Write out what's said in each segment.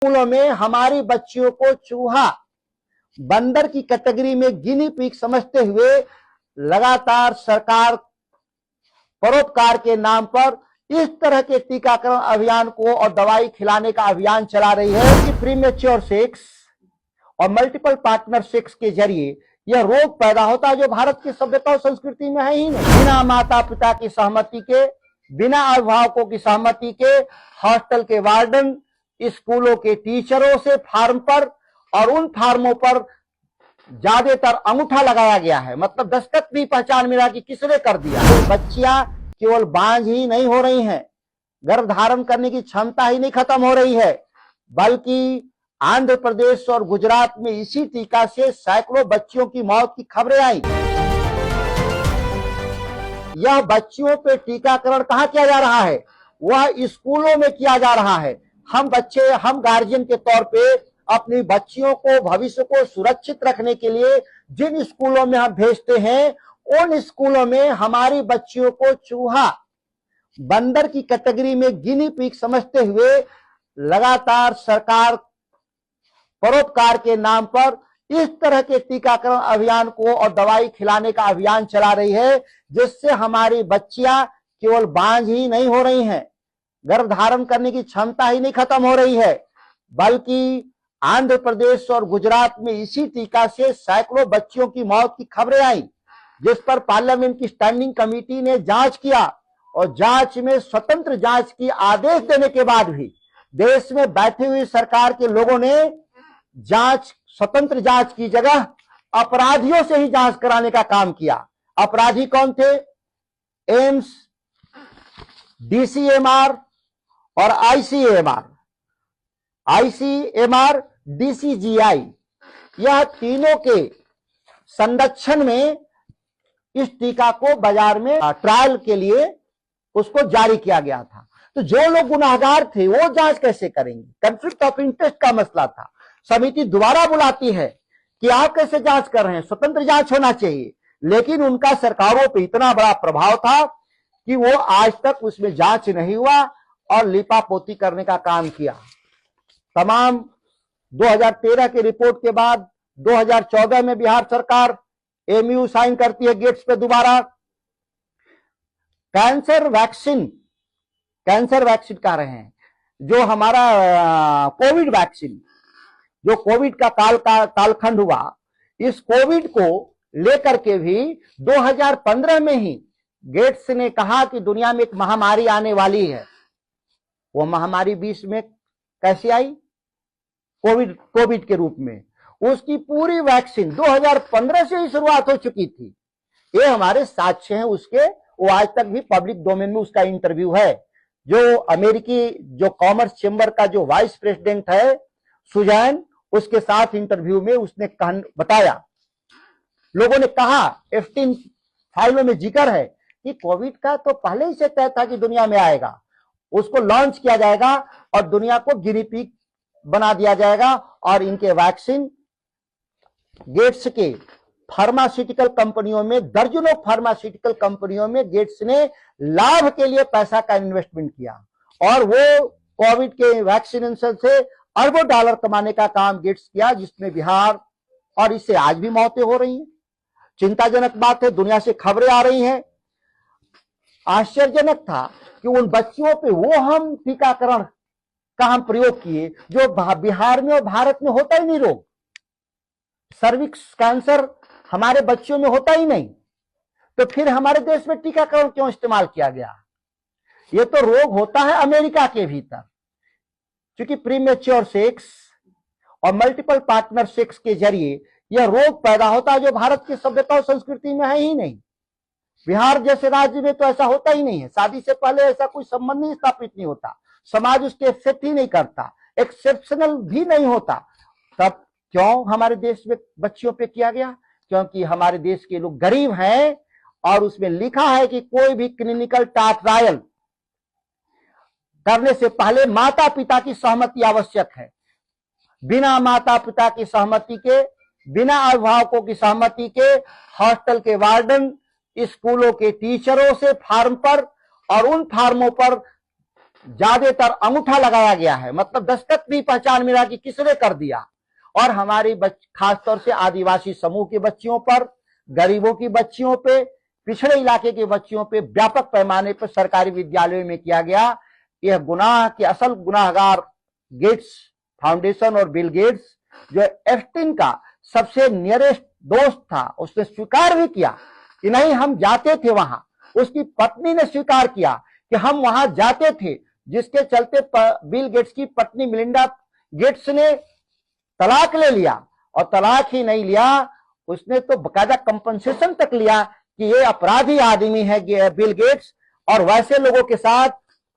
स्कूलों में हमारी बच्चियों को चूहा बंदर की कैटेगरी में गिनी पिग समझते हुए लगातार सरकार परोपकार के नाम पर इस तरह के टीकाकरण अभियान को और दवाई खिलाने का अभियान चला रही है कि प्रीमेच्योर सेक्स और मल्टीपल पार्टनर सेक्स के जरिए यह रोग पैदा होता है जो भारत की सभ्यता और संस्कृति में है ही नहीं। बिना माता पिता की सहमति के, बिना अभिभावकों की सहमति के हॉस्टल के वार्डन, स्कूलों के टीचरों से फार्म पर और उन फार्मों पर ज्यादातर अंगूठा लगाया गया है, मतलब दस्तखत भी पहचान मिला कि किसने कर दिया। तो बच्चियां केवल बांझ ही नहीं हो रही हैं, गर्भ धारण करने की क्षमता ही नहीं खत्म हो रही है, बल्कि आंध्र प्रदेश और गुजरात में इसी टीका से सैकड़ों बच्चियों की मौत की खबरें आई। यह बच्चियों पे टीकाकरण कहां किया जा रहा है? वह स्कूलों में किया जा रहा है। हम गार्जियन के तौर पे अपनी बच्चियों को, भविष्य को सुरक्षित रखने के लिए जिन स्कूलों में हम भेजते हैं, उन स्कूलों में हमारी बच्चियों को चूहा बंदर की कैटेगरी में गिनी पिग समझते हुए लगातार सरकार परोपकार के नाम पर इस तरह के टीकाकरण अभियान को और दवाई खिलाने का अभियान चला रही है, जिससे हमारी बच्चियां केवल बांझ ही नहीं हो रही हैं, गर्भ धारण करने की क्षमता ही नहीं खत्म हो रही है, बल्कि आंध्र प्रदेश और गुजरात में इसी टीका से सैकड़ों बच्चियों की मौत की खबरें आई, जिस पर पार्लियामेंट की स्टैंडिंग कमेटी ने जांच किया और जांच में स्वतंत्र जांच की आदेश देने के बाद भी देश में बैठी हुई सरकार के लोगों ने स्वतंत्र जांच की जगह अपराधियों से ही जांच कराने का काम किया। अपराधी कौन थे? एम्स, डीसीएमआर और आईसीएमआर, डीसीजीआई, यह तीनों के संरक्षण में इस टीका को बाजार में ट्रायल के लिए उसको जारी किया गया था। तो जो लोग गुनाहगार थे वो जांच कैसे करेंगे? कॉन्फ्लिक्ट ऑफ इंटरेस्ट का मसला था। समिति दोबारा बुलाती है कि आप कैसे जांच कर रहे हैं, स्वतंत्र जांच होना चाहिए, लेकिन उनका सरकारों पे इतना बड़ा प्रभाव था कि वो आज तक उसमें जांच नहीं हुआ और लिपापोती करने का काम किया। तमाम 2013 की रिपोर्ट के बाद 2014 में बिहार सरकार एमयू साइन करती है गेट्स पे दोबारा। कैंसर वैक्सीन कह रहे हैं, जो हमारा कोविड वैक्सीन, जो कोविड का कालखंड हुआ, इस कोविड को लेकर के भी 2015 में ही गेट्स ने कहा कि दुनिया में एक महामारी आने वाली है। वो महामारी 20 में कैसे आई? कोविड के रूप में। उसकी पूरी वैक्सीन 2015 से ही शुरुआत हो चुकी थी। ये हमारे साक्ष्य हैं उसके, वो आज तक भी पब्लिक डोमेन में उसका इंटरव्यू है। जो अमेरिकी जो कॉमर्स चेंबर का जो वाइस प्रेसिडेंट है सुजैन, उसके साथ इंटरव्यू में उसने बताया, लोगों ने कहा, 15 फाइलों में जिक्र है कि कोविड का तो पहले ही से तय था कि दुनिया में आएगा, उसको लॉन्च किया जाएगा और दुनिया को गिनी पिग बना दिया जाएगा और इनके वैक्सीन गेट्स के फार्मास्यूटिकल कंपनियों में, दर्जनों फार्मास्यूटिकल कंपनियों में गेट्स ने लाभ के लिए पैसा का इन्वेस्टमेंट किया और वो कोविड के वैक्सीनेशन से अरबों डॉलर कमाने का काम गेट्स किया, जिसमें बिहार और इससे आज भी मौतें हो रही हैं। चिंताजनक बात है, दुनिया से खबरें आ रही हैं। आश्चर्यजनक था कि उन बच्चियों पे वो हम टीकाकरण का हम प्रयोग किए जो बिहार में और भारत में होता ही नहीं रोग। सर्विक्स कैंसर हमारे बच्चियों में होता ही नहीं, तो फिर हमारे देश में टीकाकरण क्यों इस्तेमाल किया गया? ये तो रोग होता है अमेरिका के भीतर, क्योंकि प्रीमेच्योर सेक्स और मल्टीपल पार्टनर सेक्स के जरिए यह रोग पैदा होता है जो भारत की सभ्यता और संस्कृति में है ही नहीं। बिहार जैसे राज्य में तो ऐसा होता ही नहीं है। शादी से पहले ऐसा कोई संबंध ही स्थापित नहीं होता, समाज उसके एक्सेप्ट ही नहीं करता, एक्सेप्शनल भी नहीं होता। तब क्यों हमारे देश में बच्चियों पे किया गया? क्योंकि हमारे देश के लोग गरीब हैं और उसमें लिखा है कि कोई भी क्लिनिकल ट्रायल करने से पहले माता पिता की सहमति आवश्यक है। बिना माता पिता की सहमति के, बिना अभिभावकों की सहमति के हॉस्टल के वार्डन, स्कूलों के टीचरों से फार्म पर और उन फार्मों पर ज्यादातर अंगूठा लगाया गया है, मतलब दस्तखत भी पहचान मिला कि किसने कर दिया। और हमारी खासतौर से आदिवासी समूह की बच्चियों पर, गरीबों की बच्चियों पे, पिछड़े इलाके के बच्चियों पे व्यापक पैमाने पर सरकारी विद्यालयों में किया गया। यह गुनाह के असल गुनाहगार गेट्स फाउंडेशन और बिल गेट्स, जो एप्स्टीन का सबसे नियरेस्ट दोस्त था, उसने स्वीकार भी किया कि नहीं हम जाते थे वहां। उसकी पत्नी ने स्वीकार किया कि हम वहां जाते थे, जिसके चलते बिल गेट्स की पत्नी मिलिंडा गेट्स ने तलाक ले लिया। और तलाक ही नहीं लिया, उसने तो बकायदा कंपनसेशन तक लिया कि ये अपराधी आदमी है बिल गेट्स, और वैसे लोगों के साथ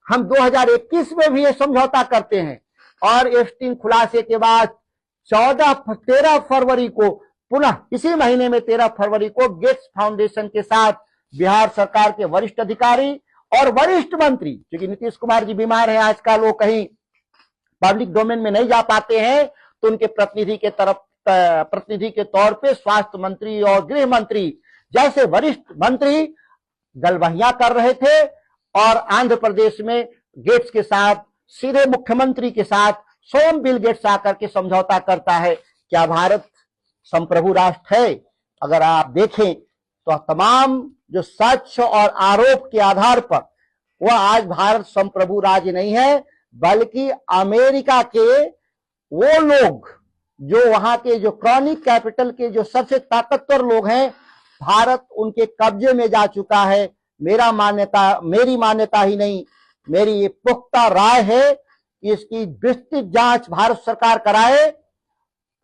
हम 2021 में भी ये समझौता करते हैं। और एप्स्टीन खुलासे के बाद 13 फरवरी को पुनः इसी महीने में 13 फरवरी को गेट्स फाउंडेशन के साथ बिहार सरकार के वरिष्ठ अधिकारी और वरिष्ठ मंत्री, क्योंकि नीतीश कुमार जी बीमार हैं आजकल, वो कहीं पब्लिक डोमेन में नहीं जा पाते हैं, तो उनके प्रतिनिधि के तौर पे स्वास्थ्य मंत्री और गृह मंत्री जैसे वरिष्ठ मंत्री गलबहियां कर रहे थे। और आंध्र प्रदेश में गेट्स के साथ, सीधे मुख्यमंत्री के साथ स्वयं बिल गेट्स आकर के समझौता करता है। क्या भारत संप्रभु राष्ट्र है? अगर आप देखें तो तमाम जो सच और आरोप के आधार पर वह आज भारत संप्रभु राज्य नहीं है, बल्कि अमेरिका के वो लोग जो वहां के जो क्रॉनिक कैपिटल के जो सबसे ताकतवर लोग हैं, भारत उनके कब्जे में जा चुका है। मेरी मान्यता ही नहीं, मेरी ये पुख्ता राय है कि इसकी विस्तृत जांच भारत सरकार कराए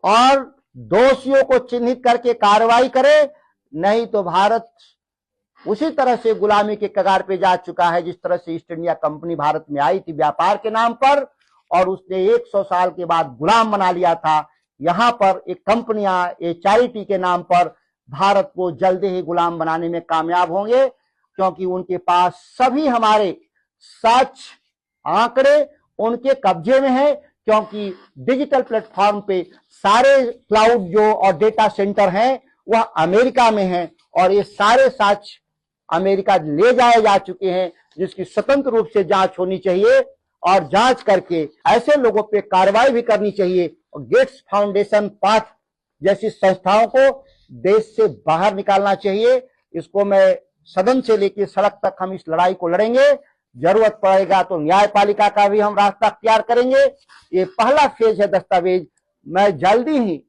और दोषियों को चिन्हित करके कार्रवाई करे, नहीं तो भारत उसी तरह से गुलामी के कगार पे जा चुका है जिस तरह से ईस्ट इंडिया कंपनी भारत में आई थी व्यापार के नाम पर, और उसने 100 साल के बाद गुलाम बना लिया था। यहां पर एक कंपनियां ये चैरिटी के नाम पर भारत को जल्दी ही गुलाम बनाने में कामयाब होंगे, क्योंकि उनके पास सभी हमारे सच आंकड़े उनके कब्जे में है। क्योंकि डिजिटल प्लेटफॉर्म पे सारे क्लाउड जो और डेटा सेंटर हैं वह अमेरिका में हैं, और ये सारे सच अमेरिका ले जाए जा चुके हैं, जिसकी स्वतंत्र रूप से जांच होनी चाहिए और जांच करके ऐसे लोगों पे कार्रवाई भी करनी चाहिए। और गेट्स फाउंडेशन, पाथ जैसी संस्थाओं को देश से बाहर निकालना चाहिए। इसको मैं सदन से लेकर सड़क तक हम इस लड़ाई को लड़ेंगे। जरूरत पड़ेगा तो न्यायपालिका का भी हम रास्ता अख्तियार करेंगे। ये पहला फेज है दस्तावेज, मैं जल्दी ही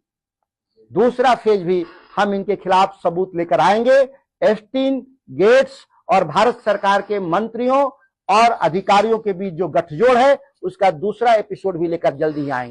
दूसरा फेज भी हम इनके खिलाफ सबूत लेकर आएंगे। एप्स्टीन, गेट्स और भारत सरकार के मंत्रियों और अधिकारियों के बीच जो गठजोड़ है उसका दूसरा एपिसोड भी लेकर जल्दी ही आएंगे।